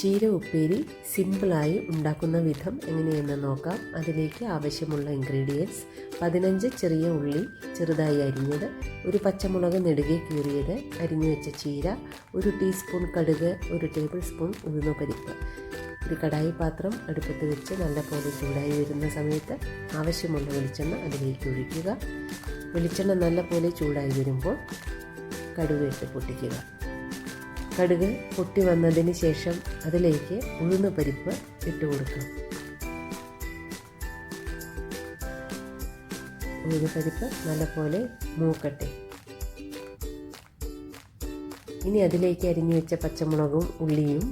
ചീര ഉപ്പേരി സിമ്പിളായി ഉണ്ടാക്കുന്ന വിധം എങ്ങനെയെന്ന് നോക്കാം. അതിലേക്ക് ആവശ്യമുള്ള ഇൻഗ്രീഡിയൻസ്: 15 ചെറിയ ഉള്ളി ചെറുതായി അരിഞ്ഞത്, ഒരു പച്ചമുളക് നെടുകെ കീറിയത്, അരിഞ്ഞു വെച്ച ചീര, 1 ടീസ്പൂൺ കടുക്, 1 ടേബിൾ സ്പൂൺ ഉഴുന്നുപരിപ്പ്. ഒരു കടായി പാത്രം അടുപ്പത്ത് വെച്ച് നല്ലപോലെ ചൂടായി വരുന്ന സമയത്ത് ആവശ്യമുള്ള വെളിച്ചെണ്ണ അതിലേക്ക് ഒഴിക്കുക. വെളിച്ചെണ്ണ നല്ലപോലെ ചൂടായി വരുമ്പോൾ കടുക് ഇട്ട് പൊട്ടിക്കുക. കടുക് പൊട്ടി വന്നതിന് ശേഷം അതിലേക്ക് ഉഴുന്നുപരിപ്പ് ഇട്ട് കൊടുക്കാം. ഉഴുന്നുപരിപ്പ് നല്ലപോലെ മൂക്കട്ടെ. ഇനി അതിലേക്ക് അരിഞ്ഞു വെച്ച പച്ചമുളകും ഉള്ളിയും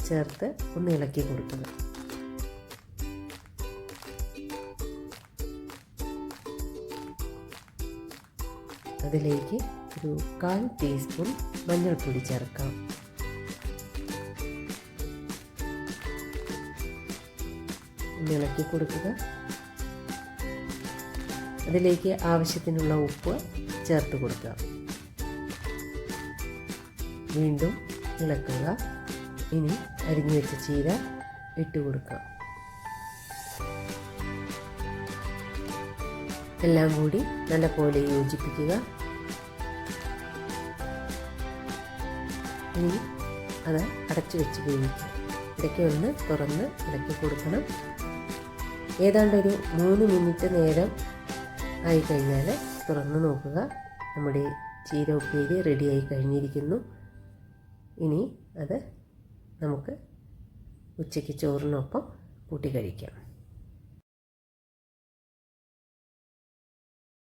ചേർത്ത് ഒന്ന് ഇളക്കി കൊടുക്കുക. അതിലേക്ക് ഒരു 1/4 ടീസ്പൂൺ മഞ്ഞൾപ്പൊടി ചേർക്കാം. ഇളക്കി കൊടുക്കുക. അതിലേക്ക് ആവശ്യത്തിനുള്ള ഉപ്പ് ചേർത്ത് കൊടുക്കുക. വീണ്ടും ഇളക്കുക. ഇനി അരിഞ്ഞു വെച്ച ചീര ഇട്ട് കൊടുക്കാം. എല്ലാം കൂടി നല്ലപോലെ യോജിപ്പിക്കുക. ഇനി അത് അടച്ചു വെച്ച് വേവിക്കുക. ഇടയ്ക്ക് ഒന്ന് തുറന്ന് ഇളക്കി കൊടുക്കണം. ഏതാണ്ടൊരു 3 മിനിറ്റ് നേരം ആയിക്കഴിഞ്ഞാൽ തുറന്ന് നോക്കുക. നമ്മുടെ ചീര ഉപ്പേരി റെഡിയായി കഴിഞ്ഞിരിക്കുന്നു. ഇനി അത് നമുക്ക് ഉച്ചയ്ക്ക് ചോറിനൊപ്പം കൂട്ടി കഴിക്കാം.